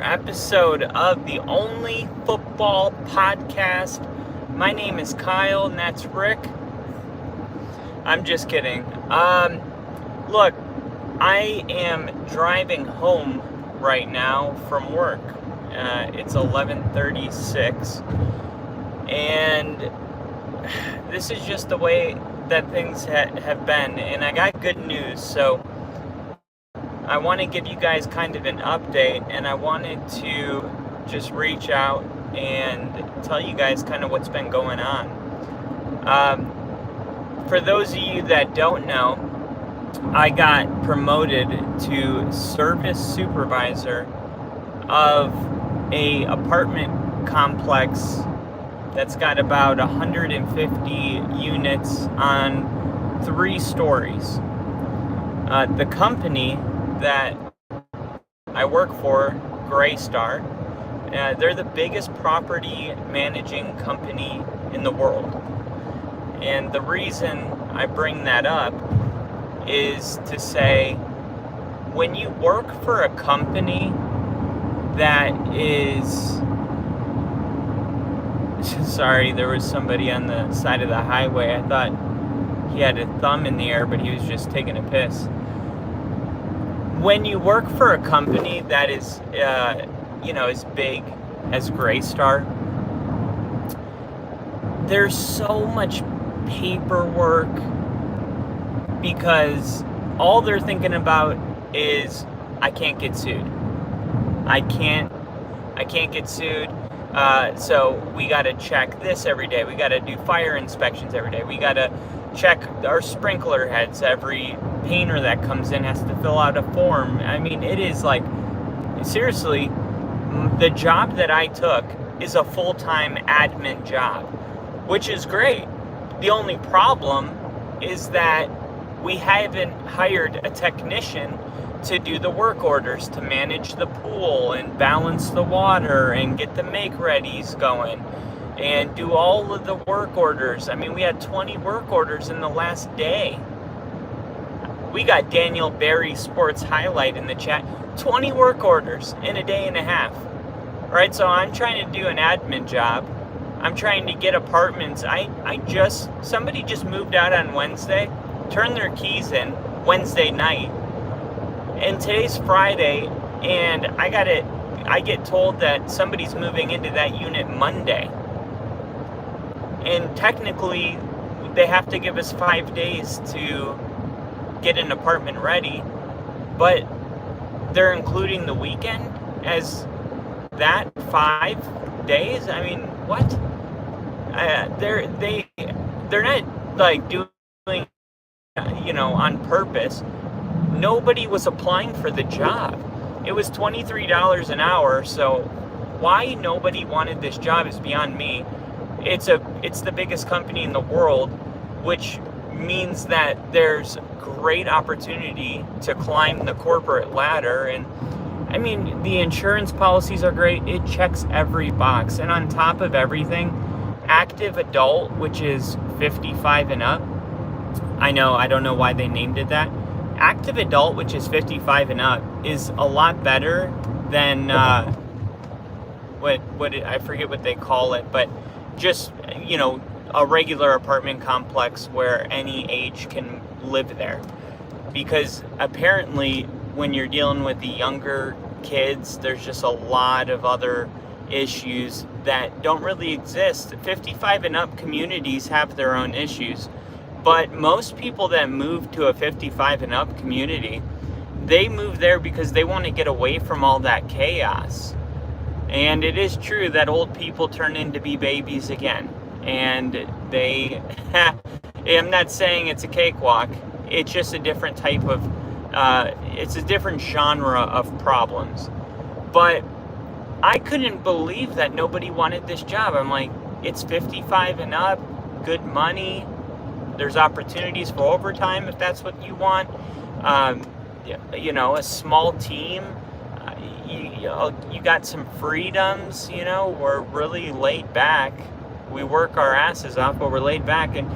Episode of the Only Football Podcast. My name is Kyle, and that's Rick. I'm just kidding. Look, I am driving home right now from work. It's 11:36, and this is just the way that things have been. And I got good news, so I want to give you guys kind of an update, and I wanted to just reach out and tell you guys kind of what's been going on. For those of you that don't know, I got promoted to service supervisor of a apartment complex that's got about 150 units on 3 stories. The company that I work for, Greystar, they're the biggest property managing company in the world. And the reason I bring that up is to say, when you work for a company that is... Sorry, there was somebody on the side of the highway. I thought he had a thumb in the air, but he was just taking a piss. When you work for a company that is, as big as Greystar, there's so much paperwork because all they're thinking about is, I can't get sued. I can't get sued. So we got to check this every day. We got to do fire inspections every day. We got to check our sprinkler heads. Every painter that comes in has to fill out a form. I mean, it is like, seriously, the job that I took is a full-time admin job, which is great. The only problem is that we haven't hired a technician to do the work orders, to manage the pool and balance the water and get the make-readies going and do all of the work orders. I mean, we had 20 work orders in the last day. We got Daniel Barry Sports Highlight in the chat. 20 work orders in a day and a half. Right, so I'm trying to do an admin job. I'm trying to get apartments. Somebody just moved out on Wednesday, turned their keys in Wednesday night. And today's Friday, and I get told that somebody's moving into that unit Monday. And technically, they have to give us 5 days to get an apartment ready, but they're including the weekend as that 5 days? I mean, what? They're not like doing, on purpose. Nobody was applying for the job. It was $23 an hour, so why nobody wanted this job is beyond me. It's the biggest company in the world, which means that there's great opportunity to climb the corporate ladder. And I mean, the insurance policies are great. It checks every box. And on top of everything, active adult, which is 55 and up. I don't know why they named it that. Active adult, which is 55 and up, is a lot better than I forget what they call it, but just, a regular apartment complex where any age can live there. Because apparently when you're dealing with the younger kids, there's just a lot of other issues that don't really exist. 55 and up communities have their own issues, but most people that move to a 55 and up community, they move there because they want to get away from all that chaos. And it is true that old people turn into be babies again. And I'm not saying it's a cakewalk. It's just a different type of, it's a different genre of problems. But I couldn't believe that nobody wanted this job. I'm like, it's 55 and up, good money. There's opportunities for overtime if that's what you want. A small team. You got some freedoms, we're really laid back. We work our asses off, but we're laid back. And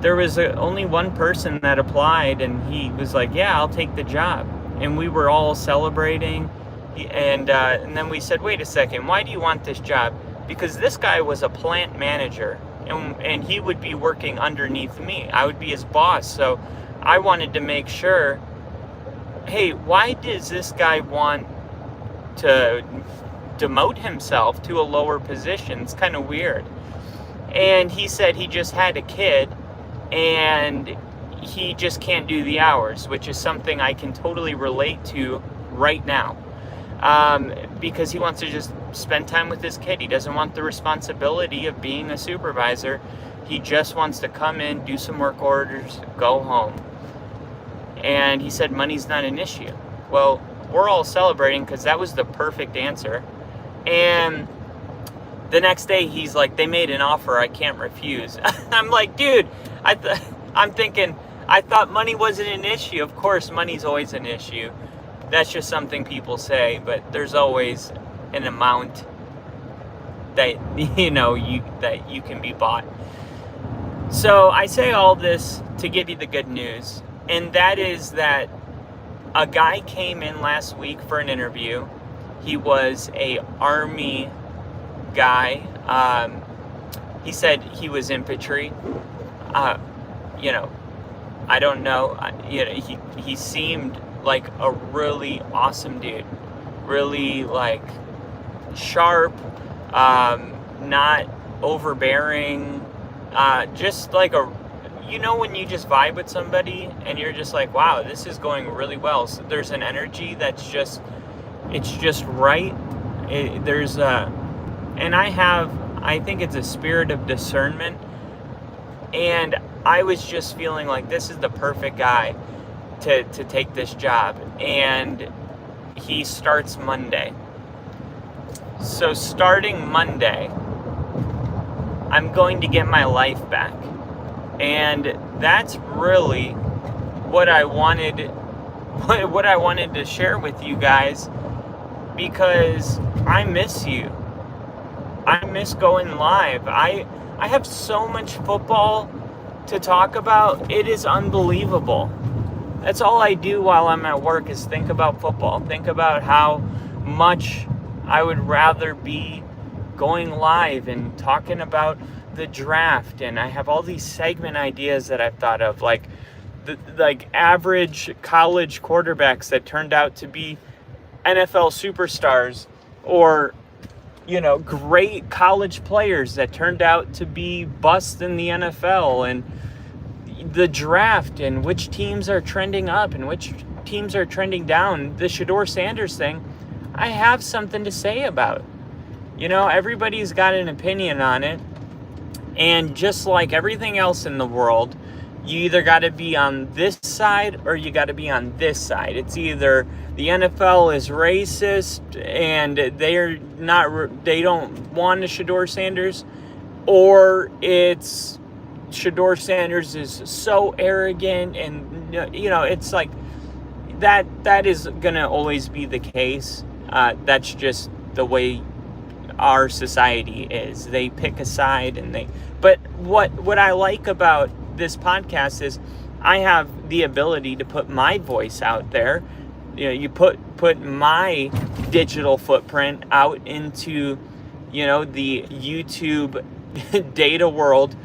there was only one person that applied, and he was like, yeah, I'll take the job. And we were all celebrating. And then we said, wait a second, why do you want this job? Because this guy was a plant manager, and he would be working underneath me. I would be his boss. So I wanted to make sure, hey, why does this guy want to demote himself to a lower position? It's kind of weird. And he said he just had a kid and he just can't do the hours, which is something I can totally relate to right now. Because he wants to just spend time with his kid. He doesn't want the responsibility of being a supervisor. He just wants to come in, do some work orders, go home. And he said money's not an issue. Well, we're all celebrating because that was the perfect answer. And the next day he's like, they made an offer I can't refuse. I'm like, dude, I'm thinking, I thought money wasn't an issue. Of course, money's always an issue. That's just something people say, but there's always an amount that that you can be bought. So I say all this to give you the good news, and that is that a guy came in last week for an interview. He was a Army guy. He said he was infantry. I don't know. He seemed like a really awesome dude, really like sharp, not overbearing, just like when you just vibe with somebody and you're just like, wow, this is going really well. So there's an energy that's just, it's just right. And I think it's a spirit of discernment. And I was just feeling like this is the perfect guy to take this job. And he starts Monday. So starting Monday, I'm going to get my life back. And that's really what I wanted to share with you guys, because I miss you. I miss going live. I have so much football to talk about. It is unbelievable. That's all I do while I'm at work is think about football. Think about how much I would rather be going live and talking about the draft. And I have all these segment ideas that I've thought of, like average college quarterbacks that turned out to be NFL superstars, or great college players that turned out to be busts in the NFL, and the draft, and which teams are trending up and which teams are trending down. The Shedeur Sanders thing, I have something to say about. Everybody's got an opinion on it. And just like everything else in the world, you either got to be on this side or you got to be on this side. It's either the NFL is racist and they don't want a Shedeur Sanders, or it's Shedeur Sanders is so arrogant, and it's like that is gonna always be the case. That's just the way our society is. They pick a side, but what I like about this podcast is I have the ability to put my voice out there. You put my digital footprint out into the YouTube data world,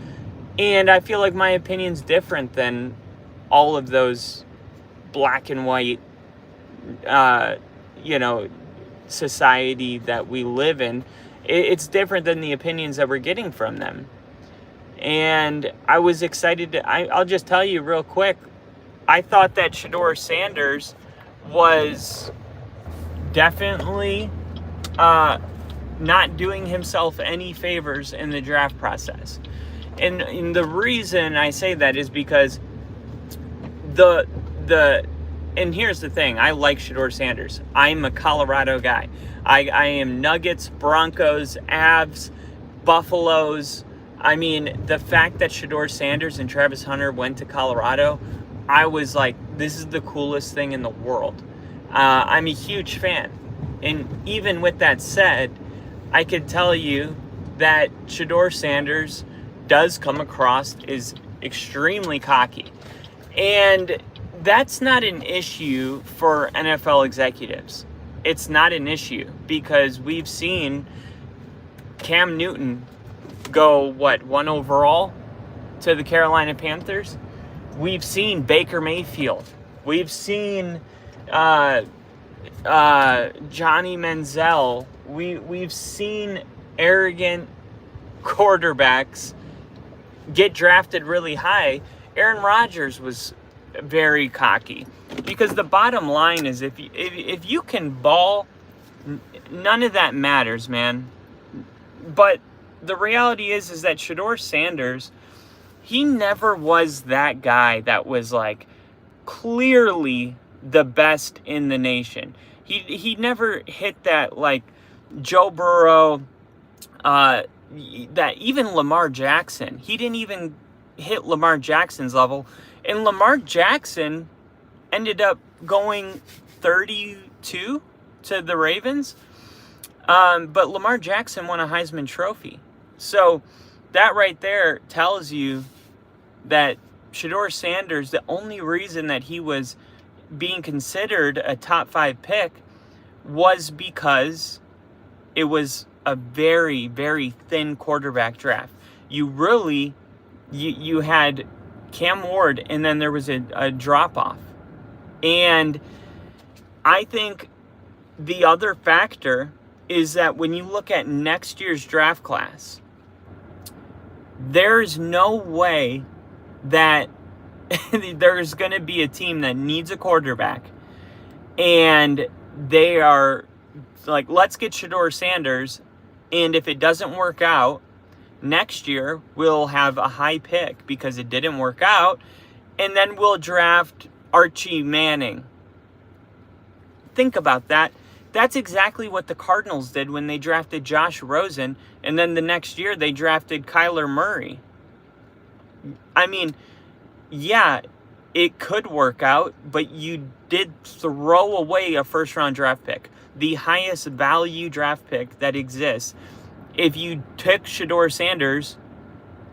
and I feel like my opinion's different than all of those black and white society that we live in. It's different than the opinions that we're getting from them. And I was excited I'll just tell you real quick, I thought that Shedeur Sanders was definitely not doing himself any favors in the draft process. And the reason I say that is because and here's the thing, I like Shedeur Sanders. I'm a Colorado guy. I am Nuggets, Broncos, Avs, Buffaloes. I mean, the fact that Shedeur Sanders and Travis Hunter went to Colorado, I was like, this is the coolest thing in the world. I'm a huge fan. And even with that said, I could tell you that Shedeur Sanders does come across as extremely cocky. And that's not an issue for NFL executives. it's not an issue because we've seen Cam Newton go, 1 overall to the Carolina Panthers? We've seen Baker Mayfield. We've seen Johnny Manziel. We've seen arrogant quarterbacks get drafted really high. Aaron Rodgers was very cocky. Because the bottom line is if you can ball, none of that matters, man. But the reality is that Shedeur Sanders, he never was that guy that was like clearly the best in the nation. He never hit that like Joe Burrow, that even Lamar Jackson. He didn't even hit Lamar Jackson's level. And Lamar Jackson ended up going 32 to the Ravens. But Lamar Jackson won a Heisman Trophy. So that right there tells you that Shedeur Sanders, the only reason that he was being considered a top 5 pick was because it was a very, very thin quarterback draft. You had Cam Ward, and then there was a drop-off. And I think the other factor is that when you look at next year's draft class, there's no way that there's going to be a team that needs a quarterback and they are like, let's get Shedeur Sanders, and if it doesn't work out, next year we'll have a high pick because it didn't work out, and then we'll draft Archie Manning. Think about that. That's exactly what the Cardinals did when they drafted Josh Rosen, and then the next year they drafted Kyler Murray. I mean, yeah, it could work out, but you did throw away a first-round draft pick, the highest value draft pick that exists. If you took Shedeur Sanders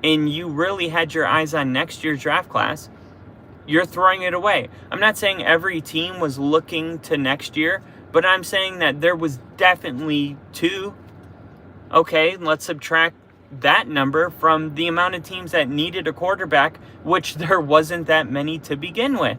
and you really had your eyes on next year's draft class, you're throwing it away. I'm not saying every team was looking to next year, but I'm saying that there was definitely 2. Okay, let's subtract that number from the amount of teams that needed a quarterback, which there wasn't that many to begin with.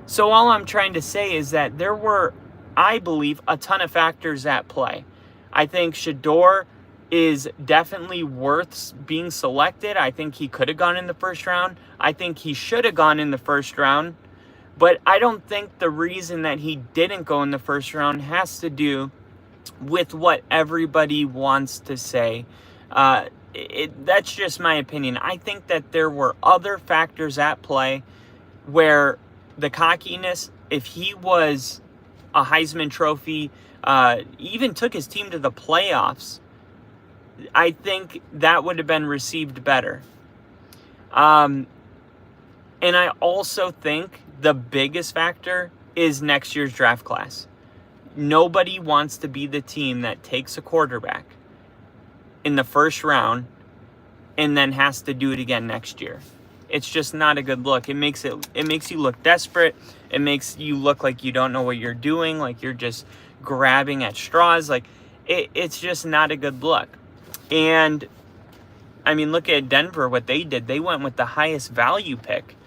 So all I'm trying to say is that there were, I believe, a ton of factors at play. I think Shedeur is definitely worth being selected. I think he could have gone in the first round. I think he should have gone in the first round. But I don't think the reason that he didn't go in the first round has to do with what everybody wants to say. That's just my opinion. I think that there were other factors at play where the cockiness, if he was a Heisman Trophy, even took his team to the playoffs, I think that would have been received better. And I also think the biggest factor is next year's draft class. Nobody wants to be the team that takes a quarterback in the first round and then has to do it again next year. It's just not a good look. It makes you look desperate. It makes you look like you don't know what you're doing, like you're just grabbing at straws. Like it's just not a good look. And I mean, look at Denver, what they did. They went with the highest value pick.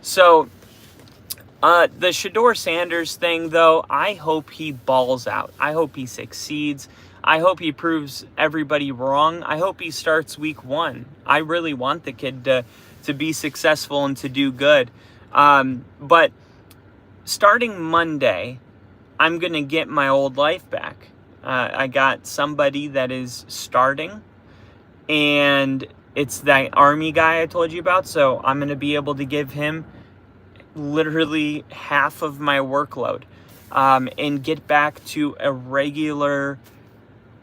So the Shedeur Sanders thing, though, I hope he balls out. I hope he succeeds. I hope he proves everybody wrong. I hope he starts week 1. I really want the kid to be successful and to do good. But starting Monday, I'm going to get my old life back. I got somebody that is starting, and it's that Army guy I told you about. So I'm going to be able to give him literally half of my workload, and get back to a regular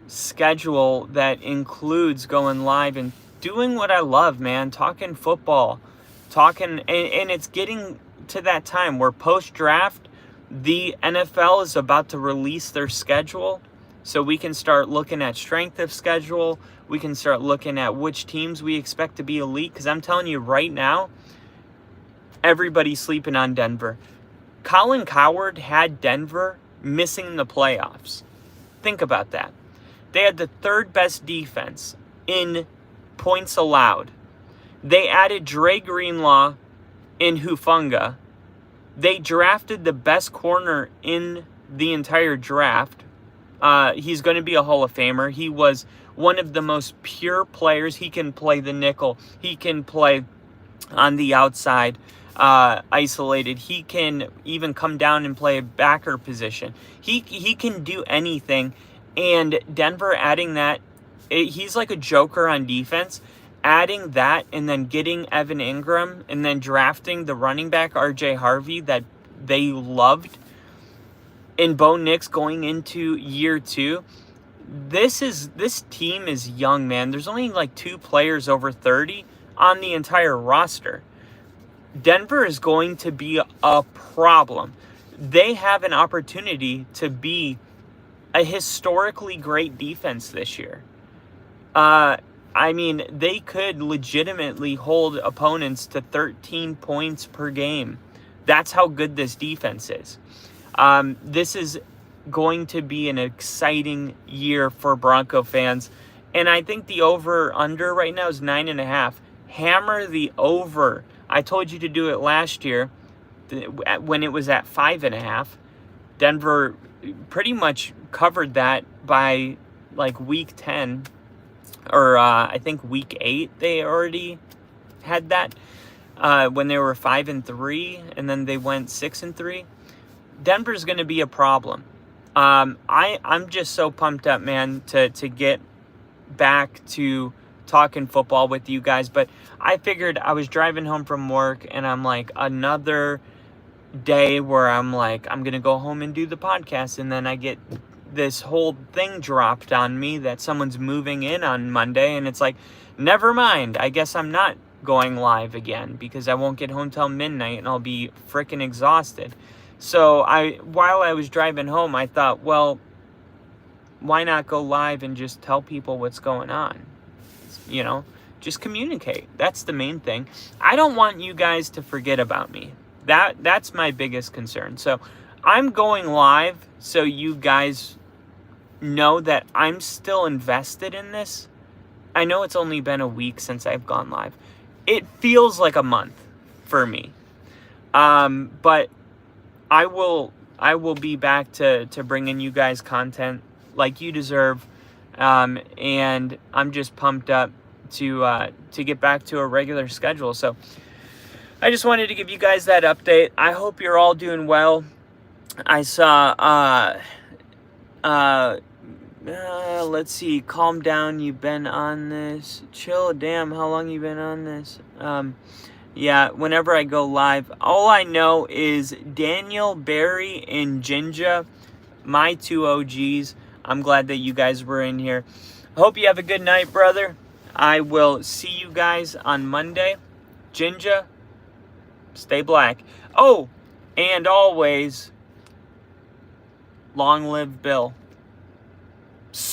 schedule that includes going live and doing what I love, man. Talking football, and it's getting to that time where post-draft, the NFL is about to release their schedule, so we can start looking at strength of schedule. We can start looking at which teams we expect to be elite, because I'm telling you right now, everybody's sleeping on Denver. Colin Cowherd had Denver missing the playoffs. Think about that. They had the third best defense in points allowed. They added Dre Greenlaw in Hufanga. They drafted the best corner in the entire draft. He's going to be a Hall of Famer. He was one of the most pure players. He can play the nickel. He can play on the outside, isolated. He can even come down and play a backer position. He can do anything. And Denver adding that, he's like a joker on defense. Adding that and then getting Evan Ingram and then drafting the running back RJ Harvey that they loved, and Bo Nix going into year 2. This team is young, man. There's only like 2 players over 30 on the entire roster. Denver is going to be a problem. They have an opportunity to be a historically great defense this year. I mean, they could legitimately hold opponents to 13 points per game. That's how good this defense is. This is going to be an exciting year for Bronco fans. And I think the over-under right now is 9.5. Hammer the over. I told you to do it last year when it was at 5.5. Denver pretty much covered that by like week 10. Or I think week 8 they already had that when they were 5-3, and then they went 6-3. Denver's going to be a problem. I'm just so pumped up, man, to get back to talking football with you guys. But I figured I was driving home from work, and I'm like, another day where I'm like, I'm going to go home and do the podcast, and then I get this whole thing dropped on me that someone's moving in on Monday, and it's like, never mind, I guess I'm not going live again because I won't get home till midnight and I'll be freaking exhausted. So while I was driving home, I thought, well, why not go live and just tell people what's going on? You know, just communicate. That's the main thing. I don't want you guys to forget about me. That's my biggest concern. So I'm going live so you guys know that I'm still invested in this. I know it's only been a week since I've gone live. It feels like a month for me. But I will be back to bringing you guys content like you deserve. And I'm just pumped up to get back to a regular schedule. So I just wanted to give you guys that update. I hope you're all doing well. I saw, let's see, calm down, you've been on this, chill, damn, how long you been on this? Yeah, whenever I go live, all I know is Daniel, Barry, and Jinja, my 2 OGs. I'm glad that you guys were in here. I hope you have a good night, brother. I will see you guys on Monday. Jinja, stay black. Oh, and always, long live Bill.